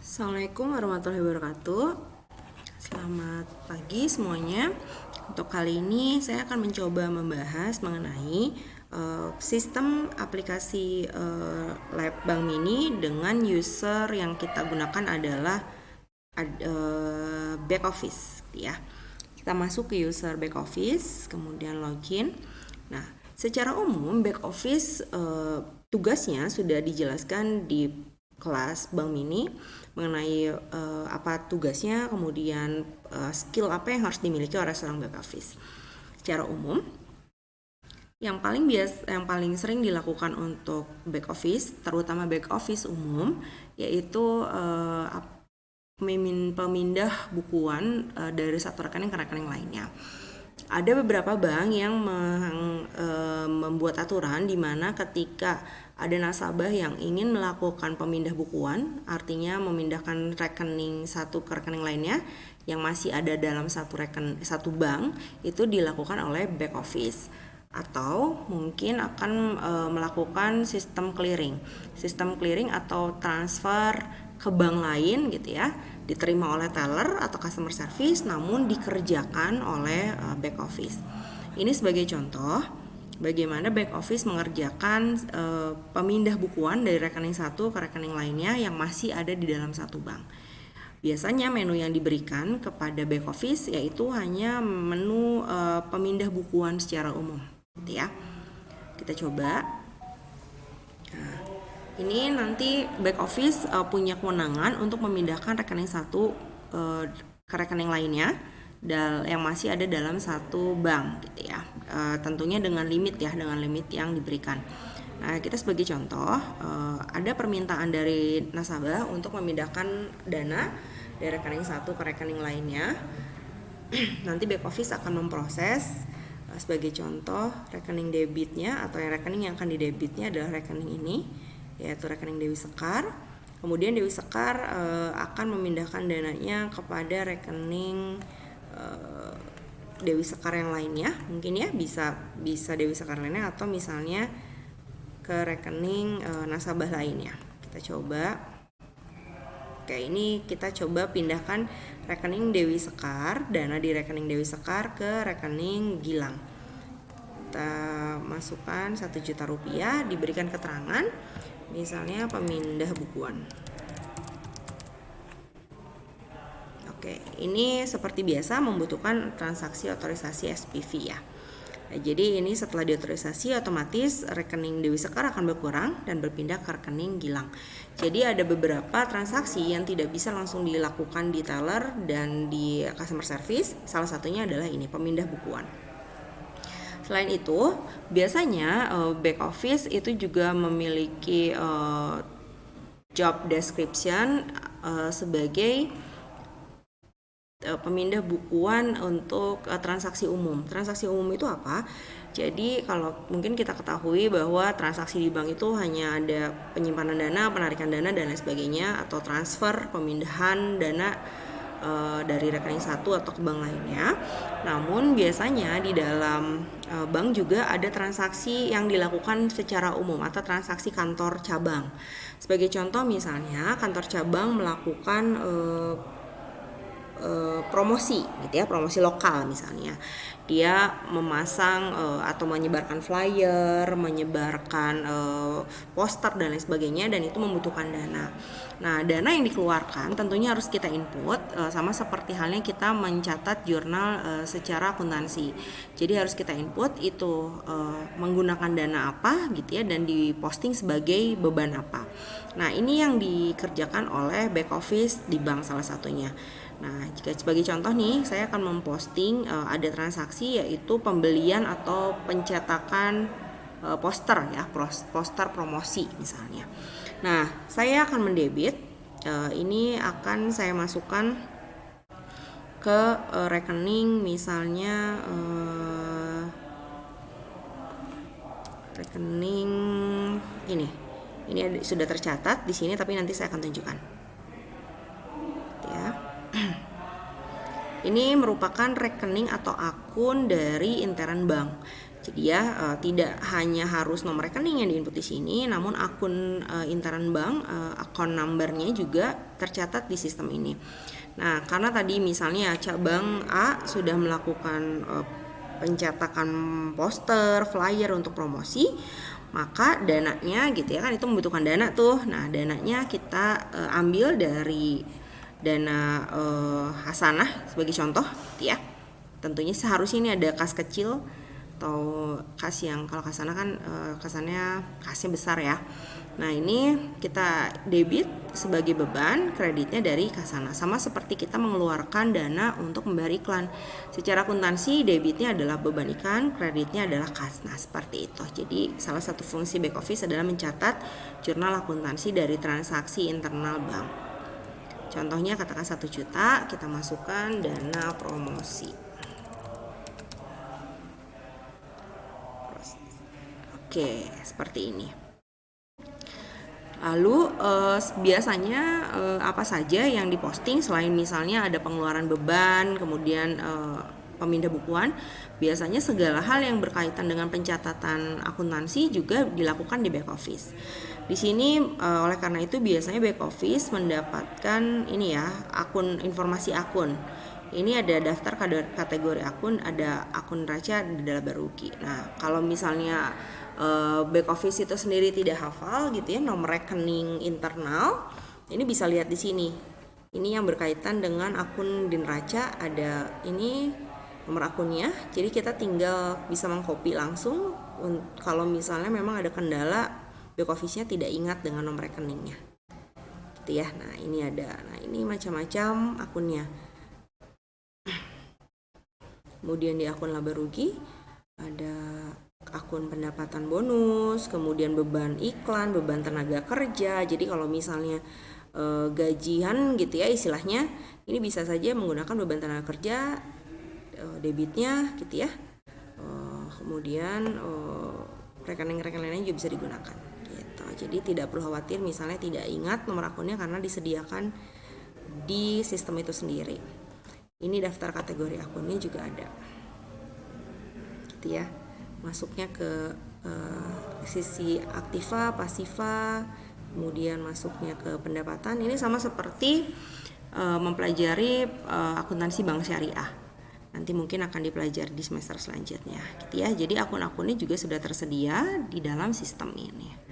Assalamualaikum warahmatullahi wabarakatuh. Selamat pagi semuanya. Untuk kali ini saya akan mencoba membahas mengenai sistem aplikasi Lab Bank Mini dengan user yang kita gunakan adalah back office ya. Kita masuk ke user back office, kemudian login. Nah, secara umum back office tugasnya sudah dijelaskan di kelas Bank Mini mengenai apa tugasnya, kemudian skill apa yang harus dimiliki oleh seorang back office. Secara umum, yang paling sering dilakukan untuk back office, terutama back office umum, yaitu pemindah bukuan dari satu rekening ke rekening lainnya. Ada beberapa bank yang membuat aturan di mana ketika ada nasabah yang ingin melakukan pemindah bukuan, artinya memindahkan rekening satu ke rekening lainnya yang masih ada dalam satu bank, itu dilakukan oleh back office. Atau mungkin akan melakukan sistem clearing atau transfer ke bank lain gitu ya, diterima oleh teller atau customer service namun dikerjakan oleh back office. Ini sebagai contoh bagaimana back office mengerjakan pemindah bukuan dari rekening satu ke rekening lainnya yang masih ada di dalam satu bank. Biasanya menu yang diberikan kepada back office yaitu hanya menu pemindah bukuan secara umum gitu ya. Kita coba. Nah, ini nanti back office punya kewenangan untuk memindahkan rekening satu ke rekening lainnya yang masih ada dalam satu bank gitu ya. Tentunya dengan limit yang diberikan. Nah, kita sebagai contoh ada permintaan dari nasabah untuk memindahkan dana dari rekening satu ke rekening lainnya. Nanti back office akan memproses sebagai contoh rekening debitnya atau rekening yang akan didebitnya adalah rekening ini, yaitu rekening Dewi Sekar. Kemudian Dewi Sekar akan memindahkan dananya kepada rekening Dewi Sekar yang lainnya, mungkin ya bisa Dewi Sekar lainnya atau misalnya ke rekening nasabah lainnya. Kita coba. Oke, ini kita coba pindahkan rekening Dewi Sekar, dana di rekening Dewi Sekar ke rekening Gilang. Kita masukkan 1 juta rupiah, diberikan keterangan misalnya pemindah bukuan. Oke, ini seperti biasa membutuhkan transaksi otorisasi SPV ya. Nah, jadi ini setelah diotorisasi otomatis rekening Dewi Sekar akan berkurang dan berpindah ke rekening Gilang. Jadi ada beberapa transaksi yang tidak bisa langsung dilakukan di teller dan di customer service. Salah satunya adalah ini, pemindah bukuan. Selain itu, biasanya back office itu juga memiliki job description sebagai pemindah bukuan untuk transaksi umum. Transaksi umum itu apa? Jadi kalau mungkin kita ketahui bahwa transaksi di bank itu hanya ada penyimpanan dana, penarikan dana dan lain sebagainya, atau transfer, pemindahan dana dari rekening satu atau ke bank lainnya. Namun biasanya di dalam bank juga ada transaksi yang dilakukan secara umum atau transaksi kantor cabang. Sebagai contoh misalnya kantor cabang melakukan promosi gitu ya, promosi lokal misalnya. Dia memasang atau menyebarkan flyer, menyebarkan poster dan lain sebagainya, dan itu membutuhkan dana. Nah, dana yang dikeluarkan tentunya harus kita input sama seperti halnya kita mencatat jurnal secara akuntansi. Jadi harus kita input itu menggunakan dana apa gitu ya, dan diposting sebagai beban apa. Nah, ini yang dikerjakan oleh back office di bank salah satunya. Nah, jika sebagai contoh nih, saya akan memposting ada transaksi yaitu pembelian atau pencetakan poster ya, poster promosi misalnya. Nah, saya akan mendebit, ini akan saya masukkan ke rekening misalnya rekening ini sudah tercatat di sini, tapi nanti saya akan tunjukkan. Ya. Ini merupakan rekening atau akun dari intern bank. Jadi ya tidak hanya harus nomor rekening yang diinput di sini, namun akun intern bank, akun numbernya juga tercatat di sistem ini. Nah, karena tadi misalnya cabang A sudah melakukan pencetakan poster, flyer untuk promosi, maka dananya gitu ya kan, itu membutuhkan dana tuh. Nah, dananya kita ambil dari dana hasanah sebagai contoh gitu ya. Tentunya seharusnya ini ada kas kecil atau kas yang, kalau kasana kan kesannya kasnya besar ya. Nah, ini kita debit sebagai beban, kreditnya dari kasana. Sama seperti kita mengeluarkan dana untuk membayar iklan. Secara akuntansi debitnya adalah beban iklan, kreditnya adalah kas. Nah, seperti itu. Jadi salah satu fungsi back office adalah mencatat jurnal akuntansi dari transaksi internal bank. Contohnya katakan 1 juta, kita masukkan dana promosi. Oke, seperti ini. Lalu biasanya apa saja yang diposting selain misalnya ada pengeluaran beban, kemudian pemindah bukuan, biasanya segala hal yang berkaitan dengan pencatatan akuntansi juga dilakukan di back office. Di sini oleh karena itu biasanya back office mendapatkan ini ya, akun, informasi akun. Ini ada daftar kategori akun, ada akun neraca, ada laba rugi. Nah, kalau misalnya back office itu sendiri tidak hafal gitu ya nomor rekening internal, ini bisa lihat di sini. Ini yang berkaitan dengan akun di neraca, ada ini nomor akunnya. Jadi kita tinggal bisa mengcopy langsung kalau misalnya memang ada kendala back office-nya tidak ingat dengan nomor rekeningnya. Gitu ya. Nah, ini ada. Nah, ini macam-macam akunnya. Kemudian di akun laba rugi ada akun pendapatan bonus, kemudian beban iklan, beban tenaga kerja. Jadi kalau misalnya gajian gitu ya istilahnya, ini bisa saja menggunakan beban tenaga kerja, debitnya gitu ya. Kemudian rekening-rekening lainnya juga bisa digunakan gitu. Jadi tidak perlu khawatir misalnya tidak ingat nomor akunnya karena disediakan di sistem itu sendiri. Ini daftar kategori akunnya juga ada gitu ya. Masuknya ke sisi aktiva, pasiva, kemudian masuknya ke pendapatan. Ini sama seperti mempelajari akuntansi bank syariah. Nanti mungkin akan dipelajari di semester selanjutnya gitu ya. Jadi akun-akunnya juga sudah tersedia di dalam sistem ini.